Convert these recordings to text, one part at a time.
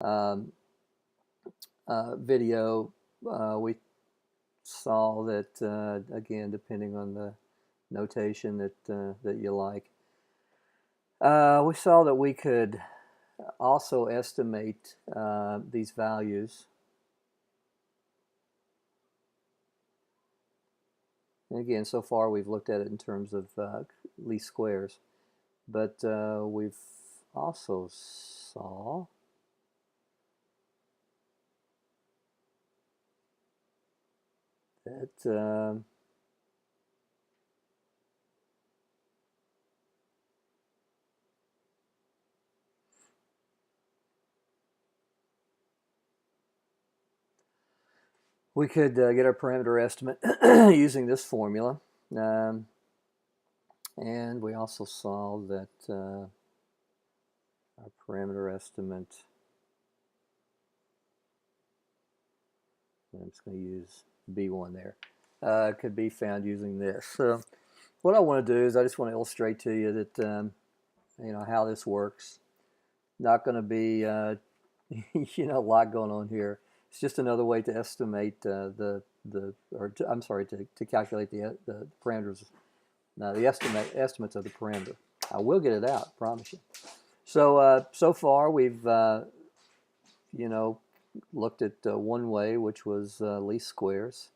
um, video, we saw that, again, depending on the notation that you like, we saw that we could also estimate these values. And again, so far we've looked at it in terms of least squares, but we've also saw that we could get our parameter estimate using this formula. And we also saw that our parameter estimate, I'm just going to use B1 there, could be found using this. So what I want to do is I just want to illustrate to you that, you know, how this works. Not going to be, you know, a lot going on here. It's just another way to estimate I'm sorry, to calculate the parameters, the estimates of the parameter. I will get it out, promise you. So so far we've you know, looked at one way, which was least squares.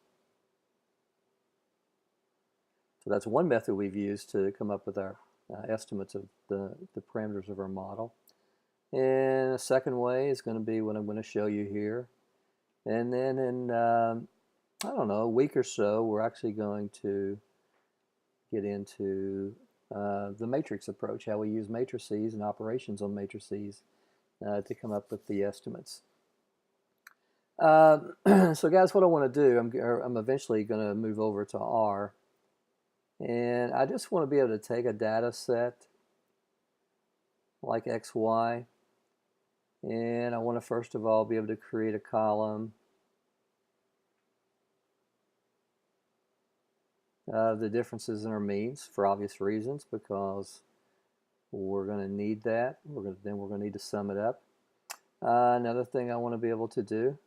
So that's one method we've used to come up with our estimates of the parameters of our model. And a second way is going to be what I'm going to show you here. And then in, I don't know, a week or so, we're actually going to get into the matrix approach, how we use matrices and operations on matrices to come up with the estimates. So guys, what I want to do, I'm eventually going to move over to R. And I just want to be able to take a data set like XY. And I want to first of all be able to create a column of the differences in our means for obvious reasons, because we're going to need that. Then we're going to need to sum it up. Another thing I want to be able to do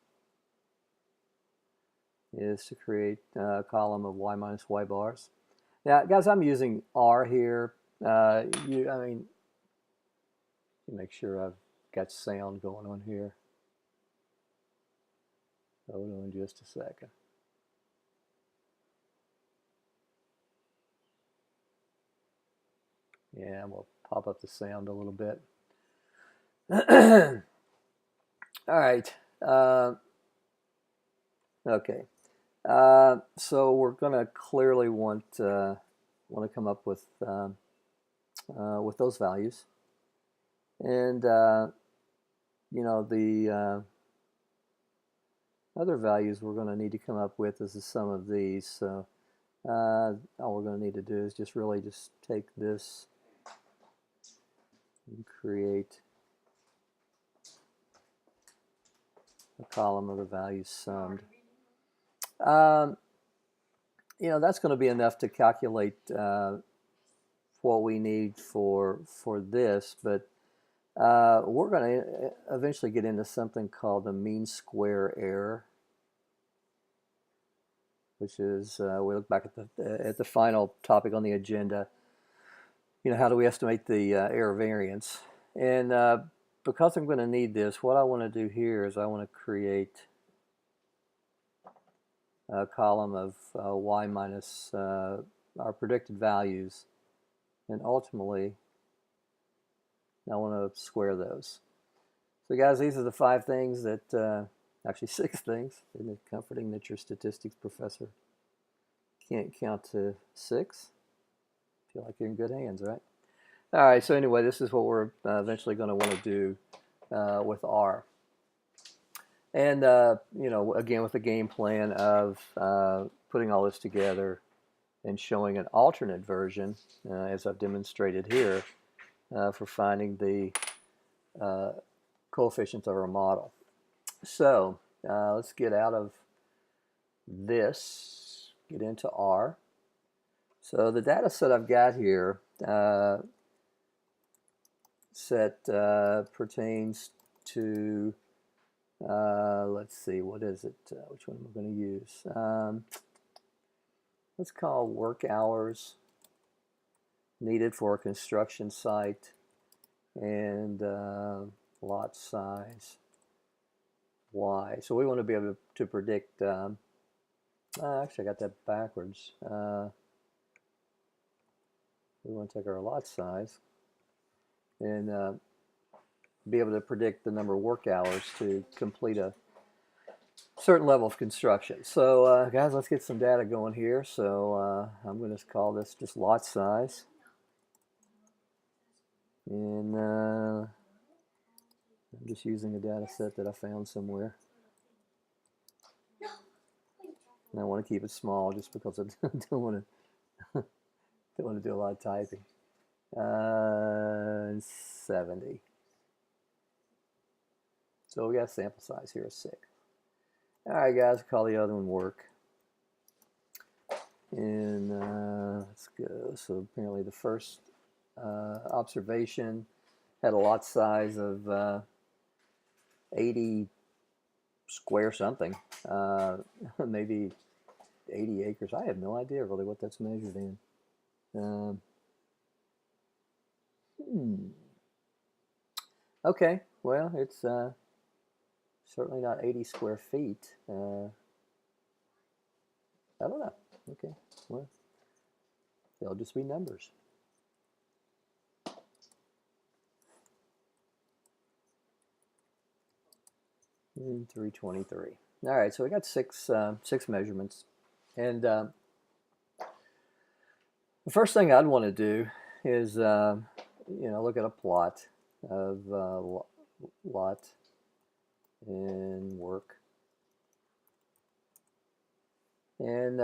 is to create a column of y minus y bars. Now, guys, I'm using R here. I mean, make sure I've got sound going on here. Hold on just a second. Yeah, we'll pop up the sound a little bit. All right. Okay. So we're going to clearly want to come up with those values, and you know, the other values we're going to need to come up with is the sum of these. So all we're going to need to do is just take this and create a column of the values summed. You know, that's going to be enough to calculate what we need for this, but we're going to eventually get into something called the mean square error, which is we look back at the final topic on the agenda. You know, how do we estimate the error variance? And because I'm going to need this, what I want to do here is I want to create a column of y minus our predicted values, and ultimately I want to square those. So guys, these are the 5 things that, actually 6 things. Isn't it comforting that your statistics professor can't count to 6? Feel like you're in good hands, right? All right, so anyway, this is what we're eventually going to want to do with R. And, you know, again, with the game plan of putting all this together and showing an alternate version, as I've demonstrated here, for finding the coefficients of our model. So let's get out of this, get into R. So the data set I've got here pertains to Let's see, what is it? Which one am I going to use? Let's call work hours needed for a construction site and lot size Y. So we want to be able to predict, actually I got that backwards. We want to take our lot size and be able to predict the number of work hours to complete a certain level of construction. So guys, let's get some data going here. So I'm going to call this just lot size. And I'm just using a data set that I found somewhere. And I want to keep it small just because I don't want to do a lot of typing. 70. So we got sample size here of 6. All right, guys, call the other one work. And let's go. So apparently the first observation had a lot size of 80 square something, maybe 80 acres. I have no idea really what that's measured in. Okay, well, it's certainly not 80 square feet. I don't know. Okay, well, they'll just be numbers. And 323. All right, so we got six measurements, and the first thing I'd want to do is look at a plot of lot and work, and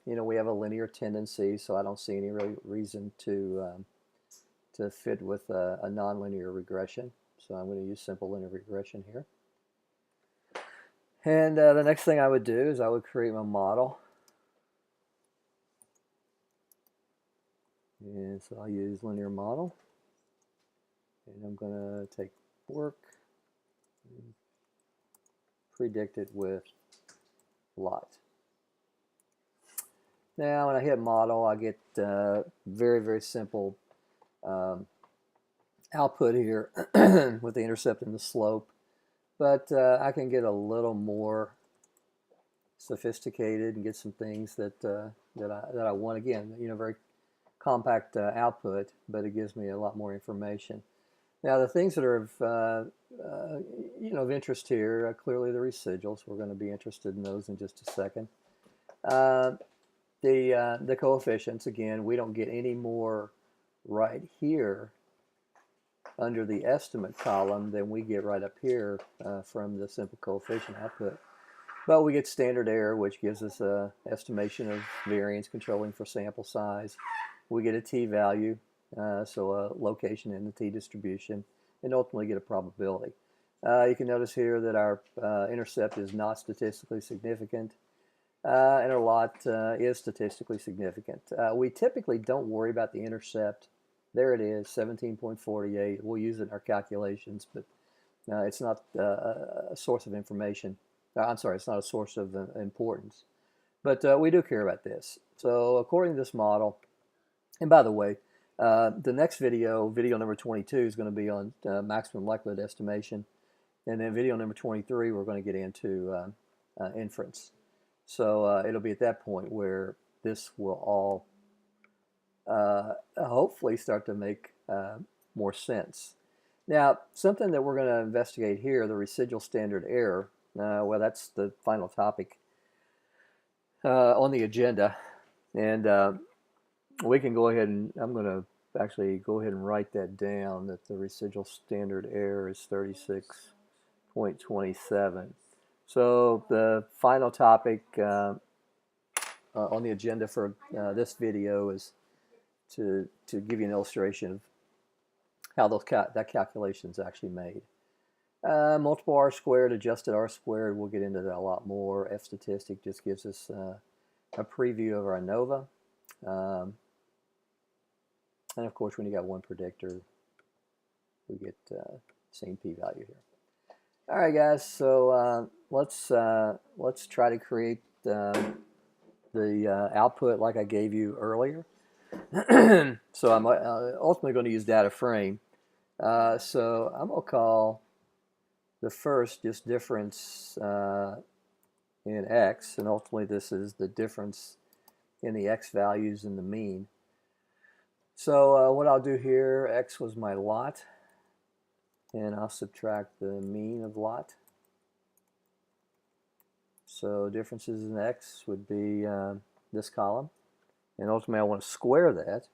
we have a linear tendency, so I don't see any reason to fit with a nonlinear regression. So I'm going to use simple linear regression here. And the next thing I would do is I would create my model. And so I'll use linear model. And I'm going to take work and predict it with lot. Now when I hit model, I get very, very simple output here with the intercept and the slope. But I can get a little more sophisticated and get some things that I want. Again, very compact output, but it gives me a lot more information. Now, the things that are of interest here, clearly the residuals. We're going to be interested in those in just a second. The coefficients, again, we don't get any more right here under the estimate column than we get right up here from the simple coefficient output. But we get standard error, which gives us an estimation of variance controlling for sample size. We get a t-value, so a location in the t-distribution, and ultimately get a probability. You can notice here that our intercept is not statistically significant, and our lot is statistically significant. We typically don't worry about the intercept. There it is, 17.48. We'll use it in our calculations, but it's not a source of information. I'm sorry, it's not a source of importance. But we do care about this. So according to this model, and by the way, the next video, video number 22, is going to be on maximum likelihood estimation. And then video number 23, we're going to get into inference. So it'll be at that point where this will all hopefully start to make more sense. Now, something that we're going to investigate here, the residual standard error, well, that's the final topic on the agenda. And we can go ahead and, I'm going to actually go ahead and write that down, that the residual standard error is 36.27. So the final topic on the agenda for this video is to give you an illustration of how that calculation is actually made. Multiple R squared, adjusted R squared, we'll get into that a lot more. F statistic just gives us a preview of our ANOVA. And of course, when you got one predictor, we get same p-value here. All right, guys. So let's try to create the output like I gave you earlier. So I'm ultimately going to use data frame. So I'm going to call the first just difference in x, and ultimately this is the difference in the x values in the mean. So what I'll do here, x was my lot, and I'll subtract the mean of lot. So differences in x would be this column, and ultimately I want to square that,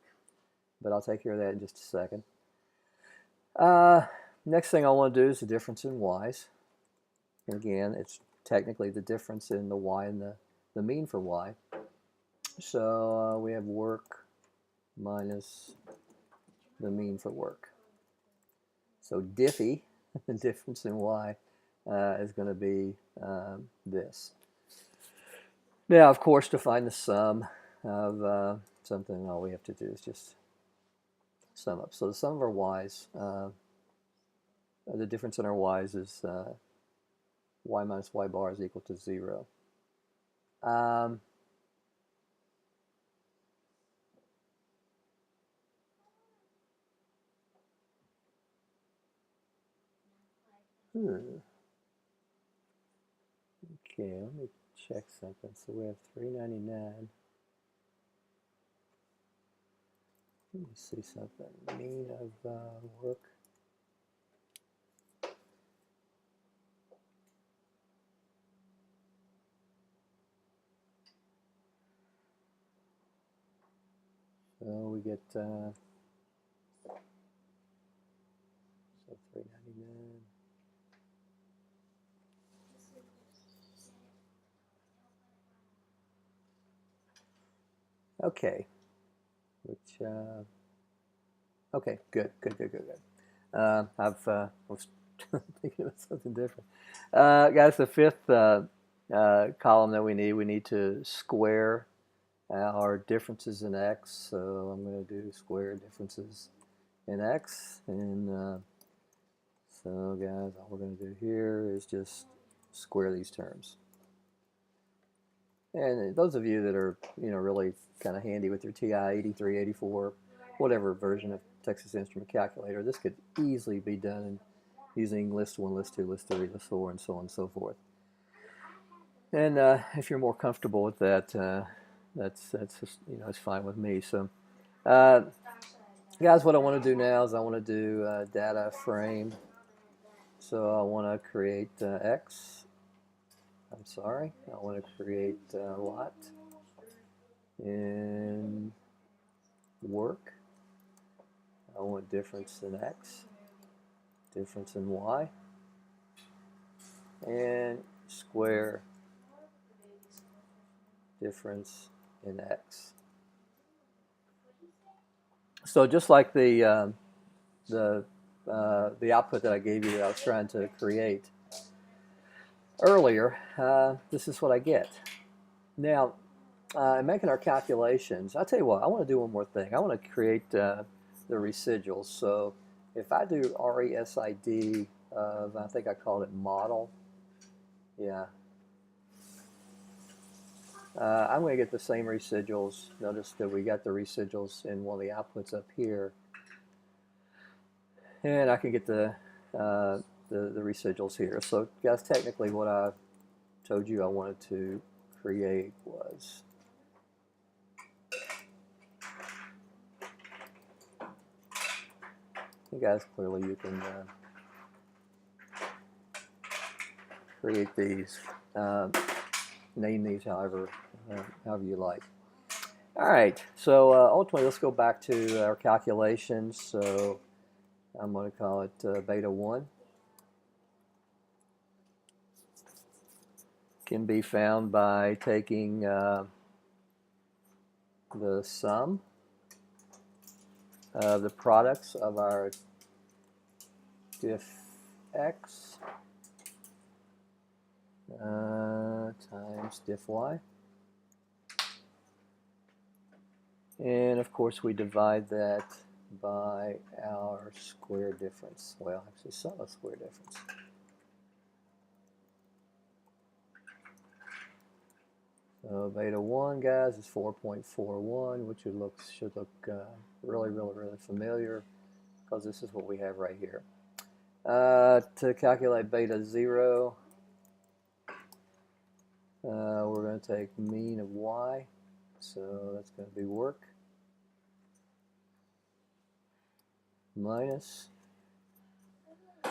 but I'll take care of that in just a second. Next thing I want to do is the difference in y's. And again, it's technically the difference in the y and the mean for y. So we have work minus the mean for work. So diffy, the difference in y, is going to be this. Now, of course, to find the sum of something, all we have to do is just sum up. So the sum of our y's, the difference in our y's is y minus y bar is equal to 0. Okay, let me check something. So we have 399. Let me see something. Mean of work. So we get so 399. Okay, which okay, good. I was thinking of something different. Guys, the fifth column that we need to square our differences in x. So I'm going to do square differences in x, and so guys, all we're going to do here is just square these terms. And those of you that are, really kind of handy with your TI 83, 84, whatever version of Texas Instrument calculator, this could easily be done using list 1, list 2, list 3, list 4, and so on and so forth. And if you're more comfortable with that, that's just, it's fine with me. So, guys, what I want to do now is I want to do data frame. So I want to create x. I'm sorry, I want to create lot in work. I want difference in x, difference in y, and square difference in x. So just like the output that I gave you that I was trying to create earlier, this is what I get. Now, in making our calculations, I'll tell you what, I want to do one more thing. I want to create the residuals. So if I do RESID of, I think I called it model, yeah. I'm going to get the same residuals. Notice that we got the residuals in one of the outputs up here. And I can get the residuals here. So guys, technically what I told you I wanted to create was you guys, clearly you can create these, name these however you like. All right, so ultimately let's go back to our calculations. So I'm going to call it beta 1. Can be found by taking the sum of the products of our diff x times diff y. And of course we divide that by our square difference. Well, actually sum of square difference. So beta 1, guys, is 4.41, which should look really, really, really familiar, because this is what we have right here. To calculate beta 0, we're going to take mean of y, so that's going to be work, minus the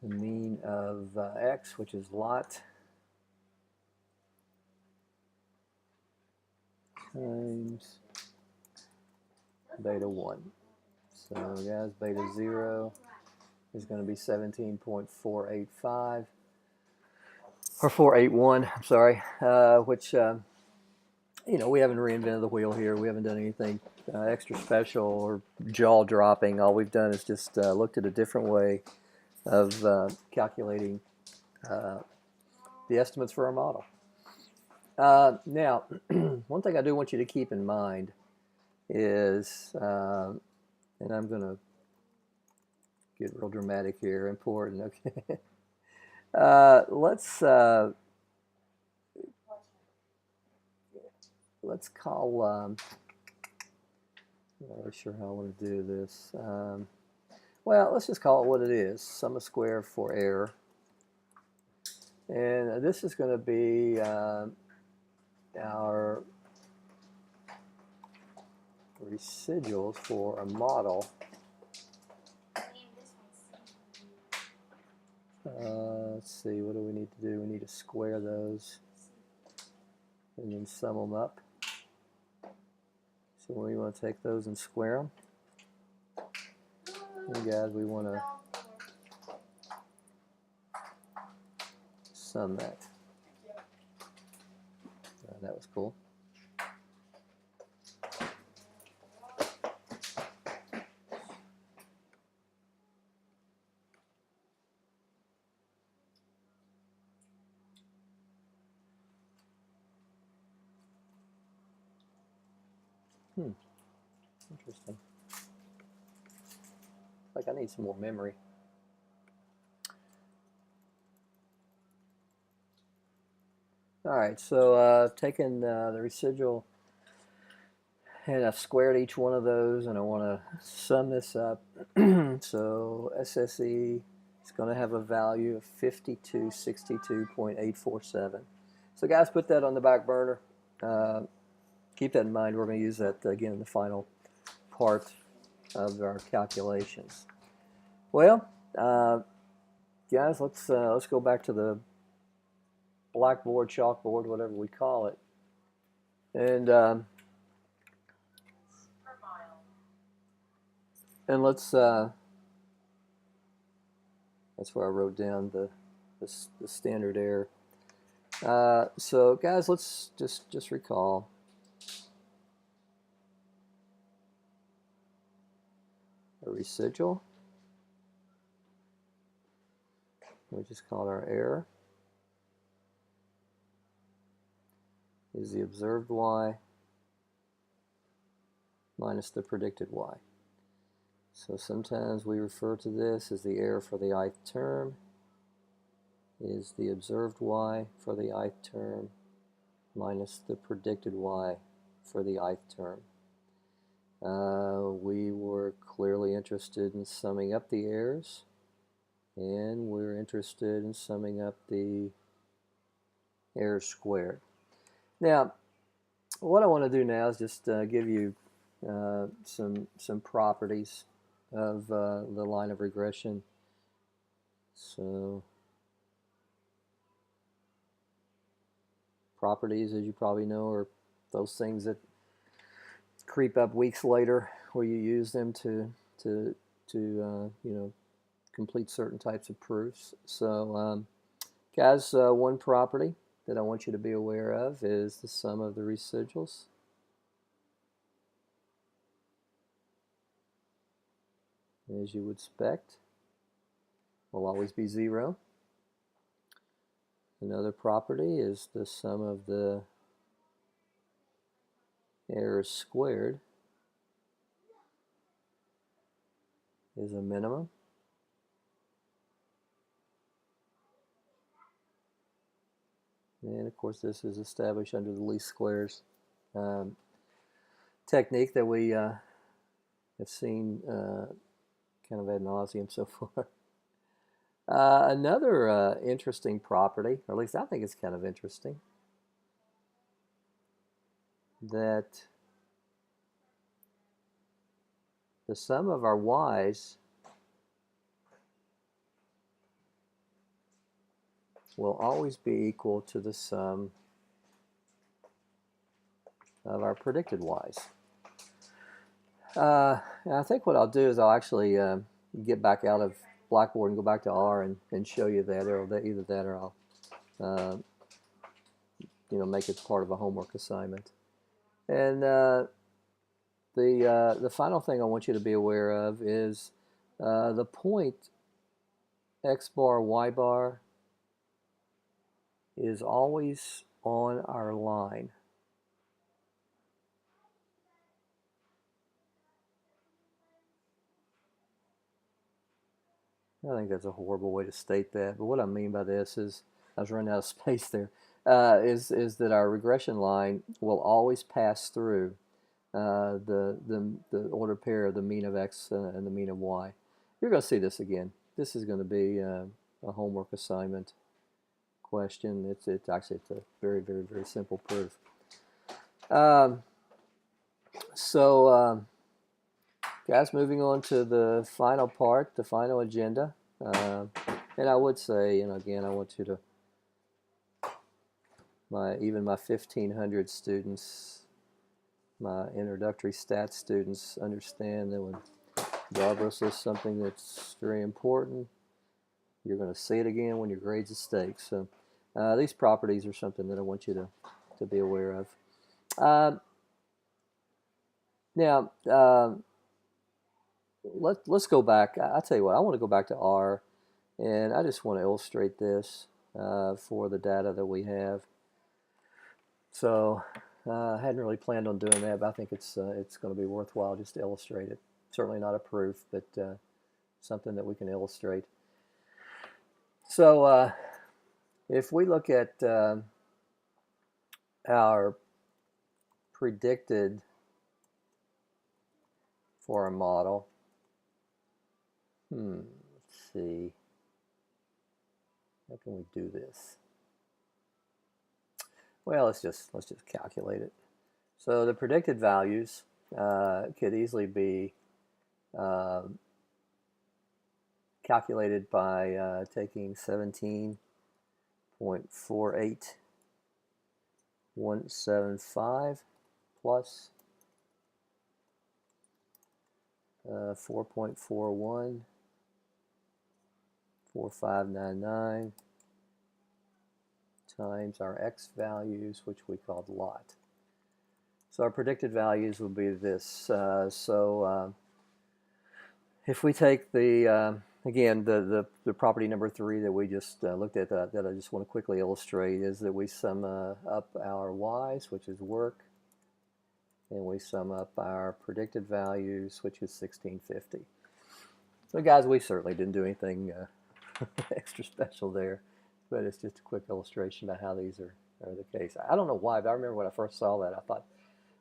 mean of x, which is lot, times beta 1. So guys, beta 0 is going to be 17.485, or 481, I'm sorry, which, you know, we haven't reinvented the wheel here. We haven't done anything extra special or jaw-dropping. All we've done is just looked at a different way of calculating the estimates for our model. Now, one thing I do want you to keep in mind is, and I'm going to get real dramatic here, important, okay? Let's call, I'm not really sure how I want to do this. Well, let's just call it what it is, sum of square for error. And this is going to be our residuals for a model. Let's see, what do we need to do? We need to square those and then sum them up. So we want to take those and square them. And guys, we want to sum that. That was cool. Interesting. Like I need some more memory. All right, so I've taken the residual and I've squared each one of those, and I want to sum this up. So SSE is going to have a value of 5262.847. So guys, put that on the back burner. Keep that in mind. We're going to use that again in the final part of our calculations. Well, guys, let's go back to the blackboard, chalkboard, whatever we call it, and let's. That's where I wrote down the standard error. So guys, let's just recall. A residual, which is called our error, is the observed y minus the predicted y. So sometimes we refer to this as the error for the ith term is the observed y for the ith term minus the predicted y for the ith term. We were clearly interested in summing up the errors, and we're interested in summing up the errors squared. Now, what I want to do now is just give you some properties of the line of regression. So, properties, as you probably know, are those things that creep up weeks later, where you use them to you know, complete certain types of proofs. So, guys, one property that I want you to be aware of is the sum of the residuals. As you would expect, will always be 0. Another property is the sum of the errors squared is a minimum. And of course this is established under the least squares technique that we have seen kind of ad nauseum so far. Another interesting property, or at least I think it's kind of interesting, that the sum of our y's will always be equal to the sum of our predicted y's. And I think what I'll do is I'll actually get back out of Blackboard and go back to R and show you that, or either that or I'll make it part of a homework assignment. And the final thing I want you to be aware of is the point x bar, y bar is always on our line. I think that's a horrible way to state that, but what I mean by this is, I was running out of space there, is that our regression line will always pass through the order pair of the mean of x and the mean of y. You're going to see this again. This is going to be a homework assignment question. It's a very, very, very simple proof. Guys, moving on to the final part, the final agenda. And I would say, again, I want you to, even my 1,500 students, my introductory stats students, understand that when Barbara says something that's very important, you're going to see it again when your grade's at stake. So these properties are something that I want you to be aware of. Now, let's go back. I'll tell you what, I want to go back to R, and I just want to illustrate this for the data that we have. So I hadn't really planned on doing that, but I think it's going to be worthwhile just to illustrate it. Certainly not a proof, but something that we can illustrate. So if we look at our predicted for a model, let's see, how can we do this? Well, let's just calculate it. So the predicted values could easily be calculated by taking 17.48175 plus 4.41 4599 times our x values, which we called lot. So our predicted values will be this. If we take the again the property number 3 that we just looked at, that I just want to quickly illustrate, is that we sum up our y's, which is work, and we sum up our predicted values, which is 1650. So guys, we certainly didn't do anything extra special there, but it's just a quick illustration about how these are the case. I don't know why, but I remember when I first saw that, I thought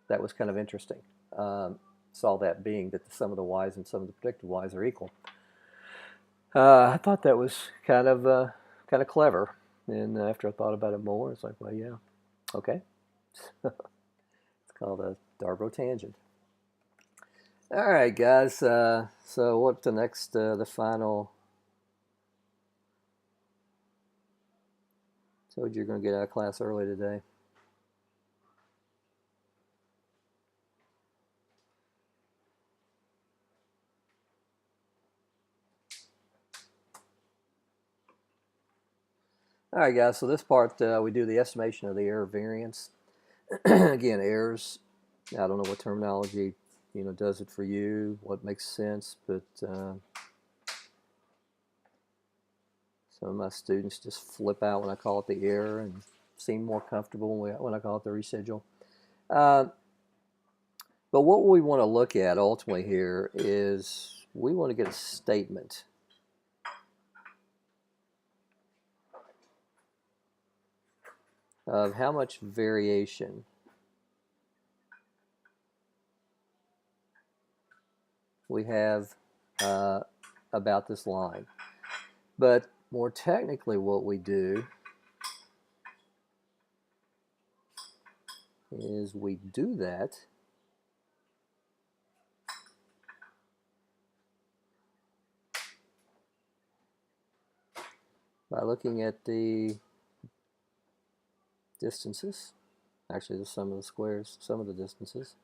that was kind of interesting. Saw that being that the sum of the y's and some of the predicted y's are equal. I thought that was kind of clever, and after I thought about it more, it's like, well, yeah, okay. It's called a Darboux tangent. All right, guys. So what's the next, the final? Told you you're going to get out of class early today. All right, guys. So this part, we do the estimation of the error variance. Again, errors. I don't know what terminology does it for you, what makes sense, but some of my students just flip out when I call it the error and seem more comfortable when I call it the residual. But what we want to look at ultimately here is we want to get a statement. of how much variation we have about this line. But more technically, what we do is we do that by looking at the distances, actually the sum of the squares, sum of the distances,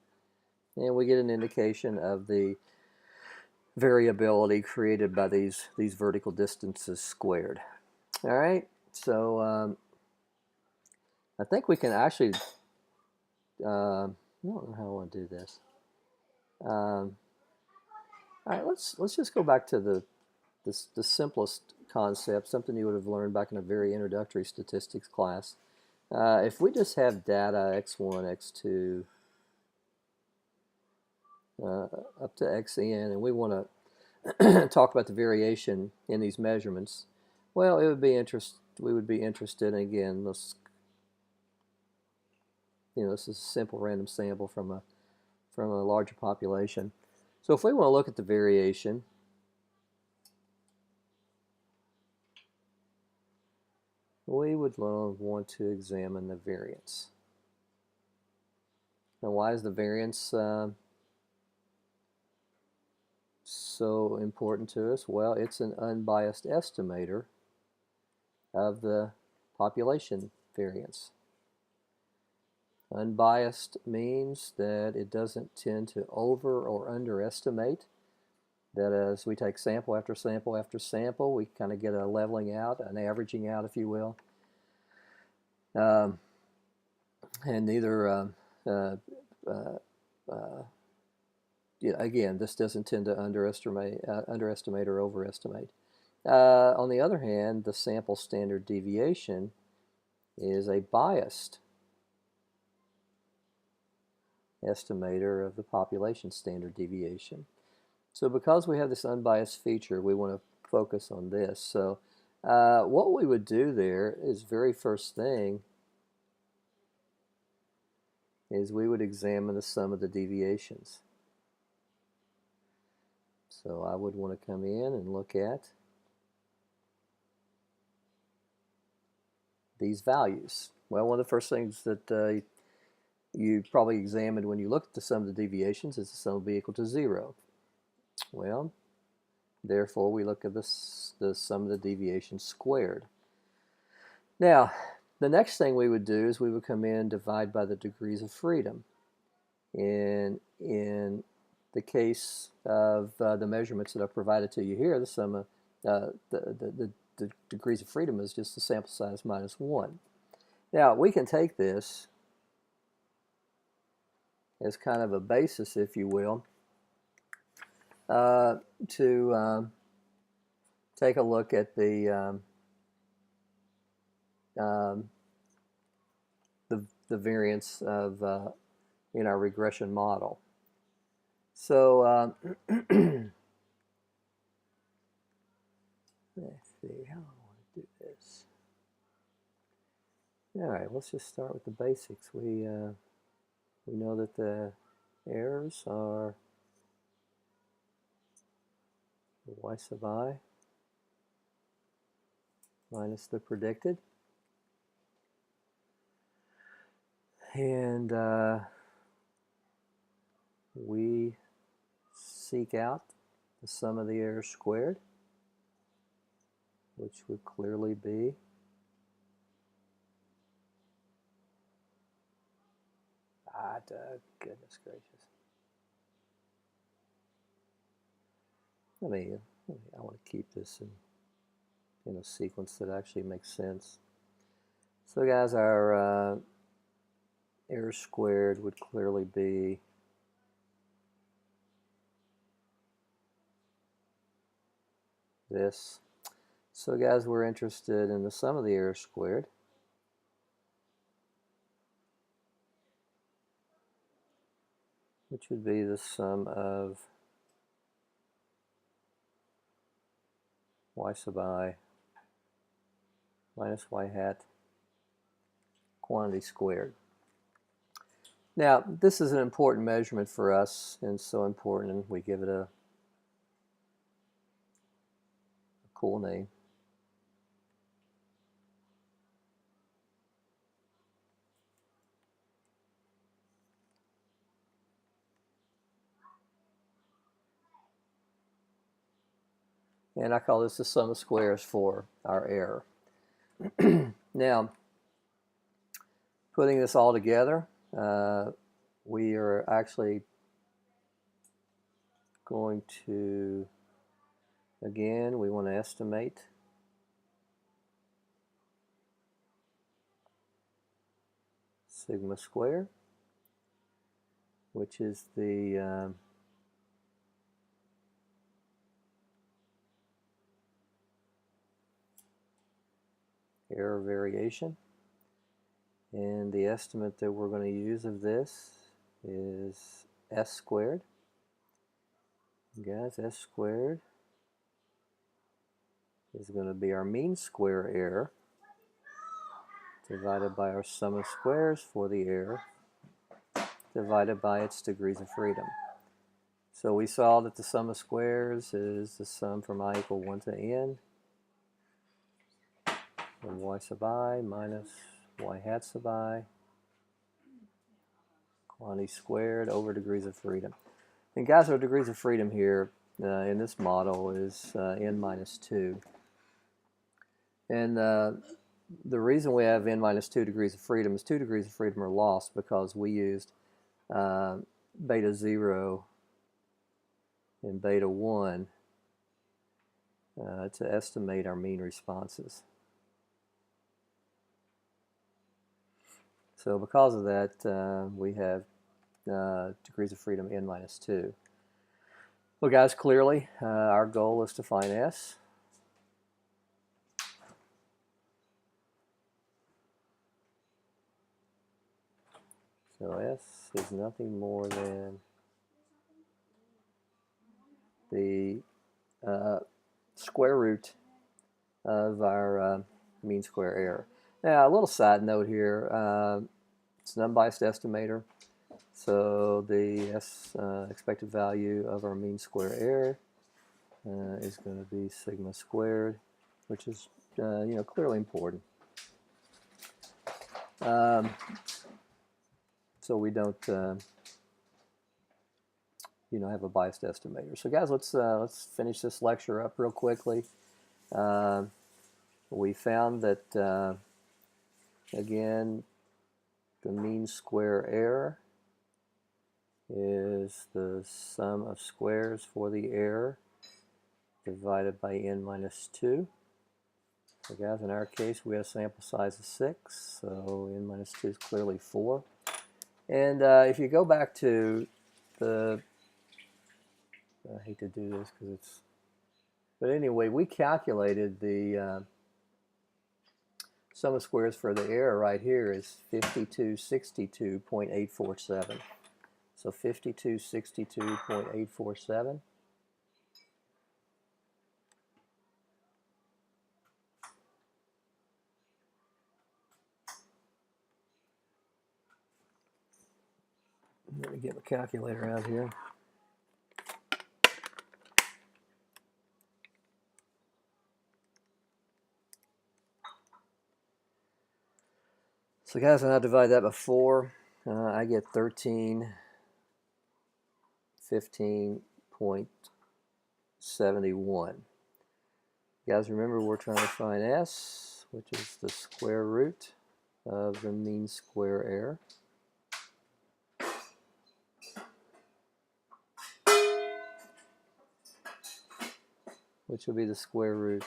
and we get an indication of the variability created by these vertical distances squared. All right, so I think we can actually, I don't know how I want to do this. All right, let's just go back to the simplest concept, something you would have learned back in a very introductory statistics class. If we just have data x1, x2, up to xn, and we want to talk about the variation in these measurements, well, we would be interested in, again, this is a simple random sample from a larger population. So if we want to look at the variation, we would want to examine the variance. Now, why is the variance so important to us? Well, it's an unbiased estimator of the population variance. Unbiased means that it doesn't tend to over or underestimate. That as we take sample after sample after sample, we kind of get a leveling out, an averaging out, if you will. And neither, again, this doesn't tend to underestimate or overestimate. On the other hand, the sample standard deviation is a biased estimator of the population standard deviation. So because we have this unbiased feature, we want to focus on this. So what we would do there is, very first thing is we would examine the sum of the deviations. So I would want to come in and look at these values. Well, one of the first things that you probably examined when you looked at the sum of the deviations is the sum will be equal to 0. Well, therefore we look at the sum of the deviations squared. Now, the next thing we would do is we would come in and divide by the degrees of freedom. And in the case of the measurements that I've provided to you here, the sum of the degrees of freedom is just the sample size minus 1. Now, we can take this as kind of a basis, if you will, to take a look at the variance of in our regression model. So let's see how I want to do this. All right, let's just start with the basics. We know that the errors are y sub I minus the predicted. And we seek out the sum of the errors squared, which would clearly be goodness gracious. I want to keep this in a sequence that actually makes sense. So guys, our error squared would clearly be this. So guys, we're interested in the sum of the error squared. Which would be the sum of y sub I minus y hat quantity squared. Now, this is an important measurement for us, and so important we give it a cool name. And I call this the sum of squares for our error. Now, putting this all together, we are actually going to, again, we want to estimate sigma squared, which is the error variation. And the estimate that we're going to use of this is s squared. Guys, s squared is going to be our mean square error divided by our sum of squares for the error divided by its degrees of freedom. So we saw that the sum of squares is the sum from I equal 1 to n of y sub I minus y hat sub I quantity squared over degrees of freedom. And guys, our degrees of freedom here in this model is n minus 2. And the reason we have n minus 2 degrees of freedom is 2 degrees of freedom are lost because we used beta 0 and beta 1 to estimate our mean responses. So because of that, we have degrees of freedom n minus 2. Well, guys, clearly our goal is to find s. So s is nothing more than the square root of our mean square error. Now, a little side note here, it's an unbiased estimator, so the expected value of our mean square error is going to be sigma squared, which is clearly important. So we don't have a biased estimator. So guys, let's finish this lecture up real quickly. We found that again, the mean square error is the sum of squares for the error divided by n minus 2. So guys, in our case, we have a sample size of 6, so n minus 2 is clearly 4. And if you go back to the, I hate to do this because it's, but anyway, we calculated the sum of squares for the error right here is 5262.847. So 5262.847. Let me get my calculator out here. So guys, when I divide that by 4, I get 1315.71. Guys, remember we're trying to find s, which is the square root of the mean square error. Which will be the square root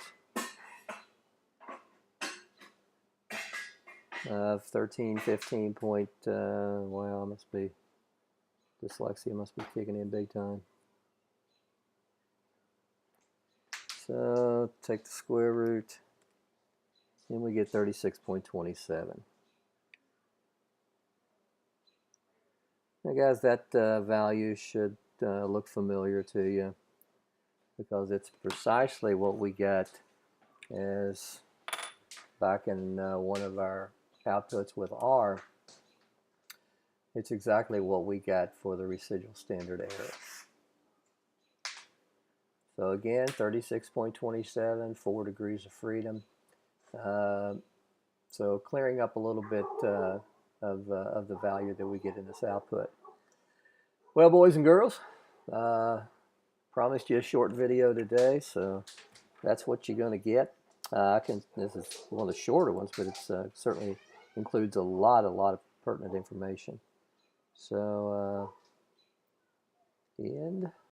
of 1315 point, wow, must be, dyslexia must be kicking in big time. So take the square root, and we get 36.27. Now guys, that value should look familiar to you because it's precisely what we got as back in one of our outputs with R, it's exactly what we got for the residual standard error. So again, 36.27, 4 degrees of freedom. So clearing up a little bit of the value that we get in this output. Well, boys and girls, promised you a short video today, so that's what you're going to get. This is one of the shorter ones, but it certainly includes a lot of pertinent information. So, the end.